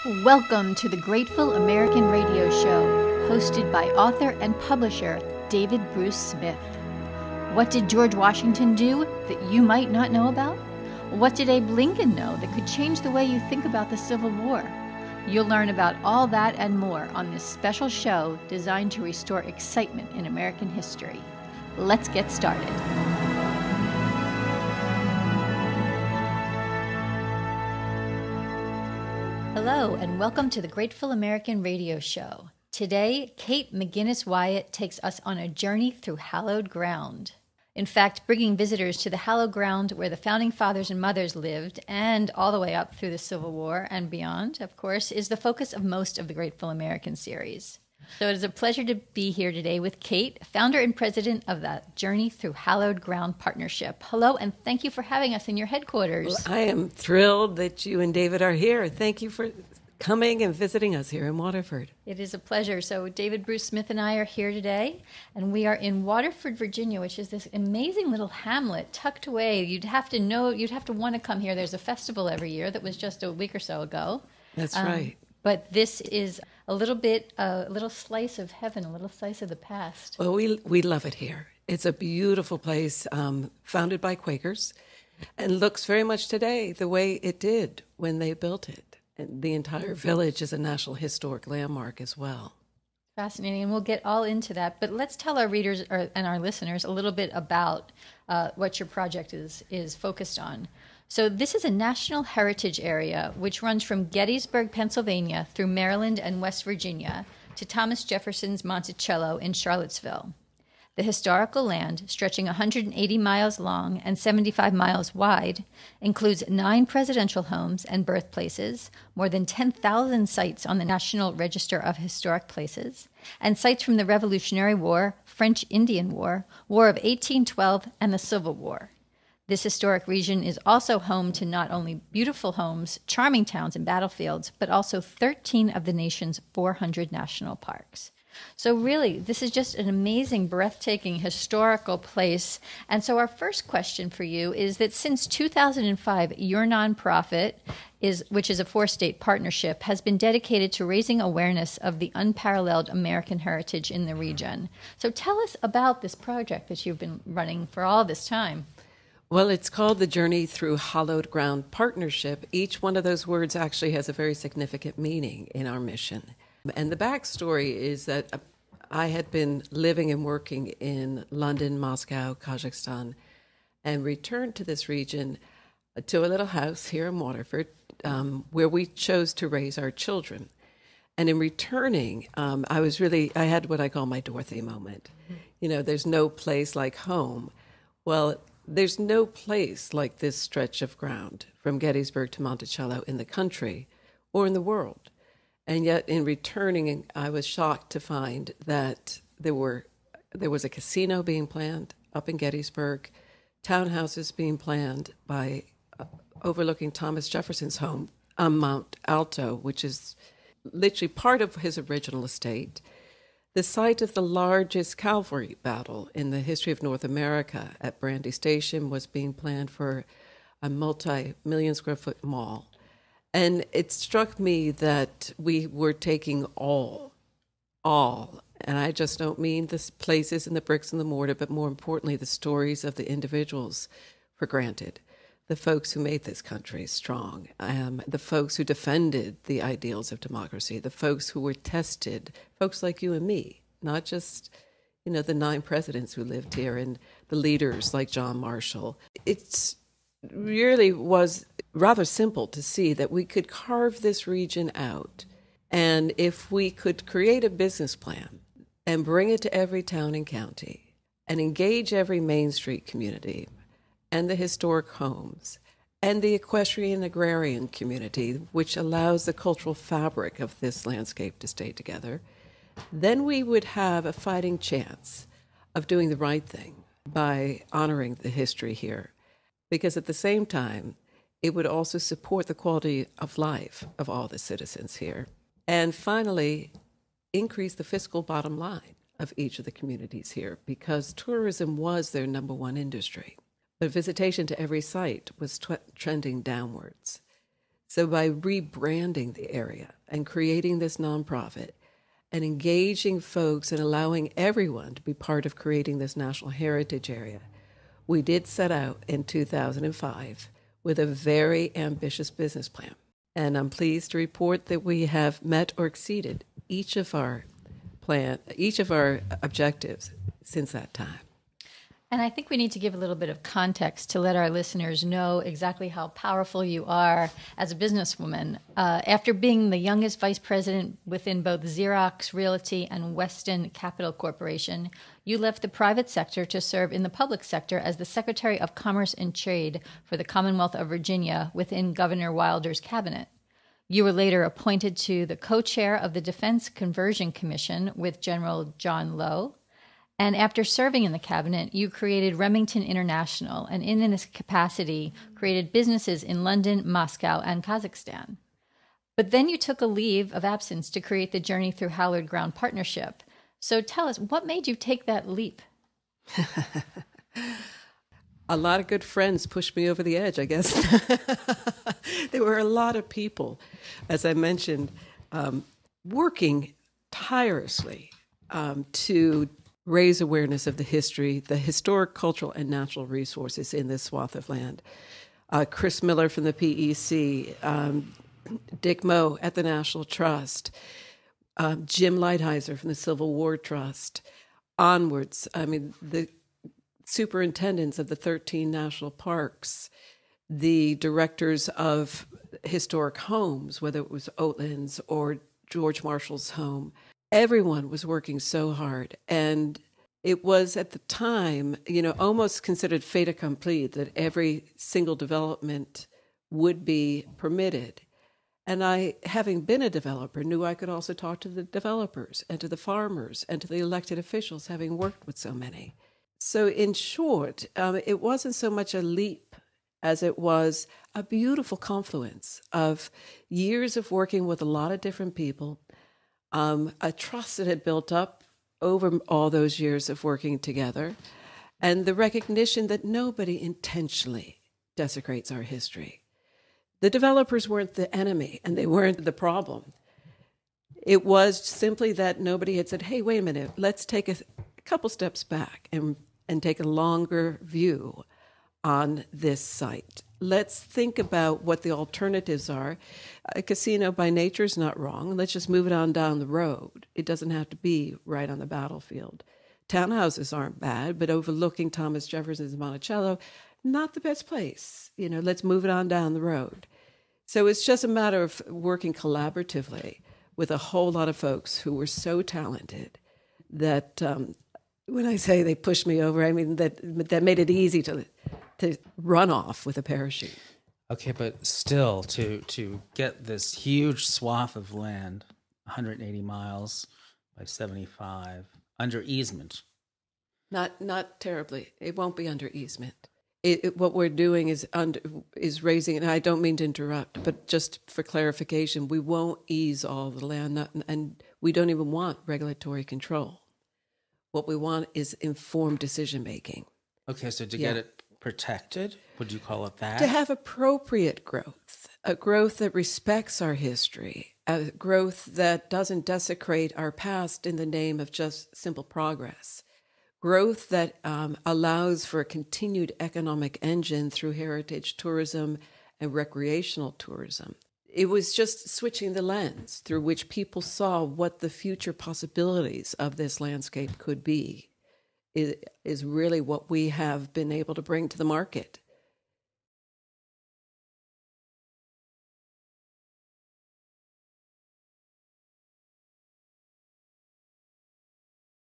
Welcome to the Grateful American Radio Show, hosted by author and publisher David Bruce Smith. What did George Washington do that you might not know about? What did Abe Lincoln know that could change the way you think about the Civil War? You'll learn about all that and more on this special show designed to restore excitement in American history. Let's get started. Hello, and welcome to the Grateful American Radio Show. Today, Cate Magennis Wyatt takes us on a journey through hallowed ground. In fact, bringing visitors to the hallowed ground where the founding fathers and mothers lived, and all the way up through the Civil War and beyond, of course, is the focus of most of the Grateful American series. So it is a pleasure to be here today with Cate, founder and president of that Journey Through Hallowed Ground Partnership. Hello, and thank you for having us in your headquarters. Well, I am thrilled that you and David are here. Thank you for coming and visiting us here in Waterford. It is a pleasure. So David Bruce Smith and I are here today, and we are in Waterford, Virginia, which is this amazing little hamlet tucked away. You'd have to want to come here. There's a festival every year that was just a week or so ago. That's right. But this is a little slice of heaven, a little slice of the past. Well, we love it here. It's a beautiful place, founded by Quakers, and looks very much today the way it did when they built it. And the entire village is a National Historic Landmark as well. Fascinating, and we'll get all into that. But let's tell our readers and our listeners a little bit about what your project is focused on. So this is a National Heritage Area which runs from Gettysburg, Pennsylvania, through Maryland and West Virginia to Thomas Jefferson's Monticello in Charlottesville. The historical land, stretching 180 miles long and 75 miles wide, includes 9 presidential homes and birthplaces, more than 10,000 sites on the National Register of Historic Places, and sites from the Revolutionary War, French Indian War, War of 1812, and the Civil War. This historic region is also home to not only beautiful homes, charming towns, and battlefields, but also 13 of the nation's 400 national parks. So really, this is just an amazing, breathtaking, historical place. And so our first question for you is that since 2005, your nonprofit, which is a 4-state partnership, has been dedicated to raising awareness of the unparalleled American heritage in the region. So tell us about this project that you've been running for all this time. Well, it's called the Journey Through Hallowed Ground Partnership. Each one of those words actually has a very significant meaning in our mission. And the backstory is that I had been living and working in London, Moscow, Kazakhstan, and returned to this region to a little house here in Waterford where we chose to raise our children. And in returning, I had what I call my Dorothy moment. You know, there's no place like home. Well, there's no place like this stretch of ground from Gettysburg to Monticello in the country or in the world. And yet in returning, I was shocked to find that there was a casino being planned up in Gettysburg, townhouses being planned by overlooking Thomas Jefferson's home on Mount Alto, which is literally part of his original estate. The site of the largest cavalry battle in the history of North America at Brandy Station was being planned for a multi-million square foot mall. And it struck me that we were taking all, and I just don't mean the places and the bricks and the mortar, but more importantly, the stories of the individuals for granted. The folks who made this country strong, the folks who defended the ideals of democracy, the folks who were tested, folks like you and me, not just, the 9 presidents who lived here and the leaders like John Marshall. It really was rather simple to see that we could carve this region out, and if we could create a business plan and bring it to every town and county and engage every Main Street community and the historic homes, and the equestrian agrarian community, which allows the cultural fabric of this landscape to stay together, then we would have a fighting chance of doing the right thing by honoring the history here. Because at the same time, it would also support the quality of life of all the citizens here. And finally, increase the fiscal bottom line of each of the communities here, because tourism was their number one industry. But visitation to every site was trending downwards. So by rebranding the area and creating this nonprofit and engaging folks and allowing everyone to be part of creating this national heritage area, we did set out in 2005 with a very ambitious business plan. And I'm pleased to report that we have met or exceeded each of our objectives since that time. And I think we need to give a little bit of context to let our listeners know exactly how powerful you are as a businesswoman. After being the youngest vice president within both Xerox Realty and Weston Capital Corporation, you left the private sector to serve in the public sector as the Secretary of Commerce and Trade for the Commonwealth of Virginia within Governor Wilder's cabinet. You were later appointed to the co-chair of the Defense Conversion Commission with General John Lowe. And after serving in the cabinet, you created Remington International, and in this capacity, created businesses in London, Moscow, and Kazakhstan. But then you took a leave of absence to create the Journey Through Hallowed Ground Partnership. So tell us, what made you take that leap? A lot of good friends pushed me over the edge, I guess. There were a lot of people, as I mentioned, working tirelessly to raise awareness of the history, the historic, cultural, and natural resources in this swath of land. Chris Miller from the PEC, Dick Moe at the National Trust, Jim Lighthizer from the Civil War Trust, onwards. I mean, the superintendents of the 13 national parks, the directors of historic homes, whether it was Oatlands or George Marshall's home, everyone was working so hard. And it was at the time, almost considered fait accompli that every single development would be permitted. And I, having been a developer, knew I could also talk to the developers and to the farmers and to the elected officials, having worked with so many. So in short, it wasn't so much a leap as it was a beautiful confluence of years of working with a lot of different people, a trust that had built up over all those years of working together, and the recognition that nobody intentionally desecrates our history. The developers weren't the enemy, and they weren't the problem. It was simply that nobody had said, hey, wait a minute, let's take a couple steps back and take a longer view on this site. Let's think about what the alternatives are. A casino by nature is not wrong. Let's just move it on down the road. It doesn't have to be right on the battlefield. Townhouses aren't bad, but overlooking Thomas Jefferson's Monticello, not the best place. Let's move it on down the road. So it's just a matter of working collaboratively with a whole lot of folks who were so talented that when I say they pushed me over, I mean that made it easy to run off with a parachute. Okay, but still, to get this huge swath of land, 180 miles by 75, under easement. Not terribly. It won't be under easement. What we're doing is raising, and I don't mean to interrupt, but just for clarification, we won't ease all the land, and we don't even want regulatory control. What we want is informed decision making. Okay, so to get it protected, would you call it that? To have appropriate growth, a growth that respects our history, a growth that doesn't desecrate our past in the name of just simple progress, growth that allows for a continued economic engine through heritage tourism and recreational tourism. It was just switching the lens through which people saw what the future possibilities of this landscape could be. Is really what we have been able to bring to the market.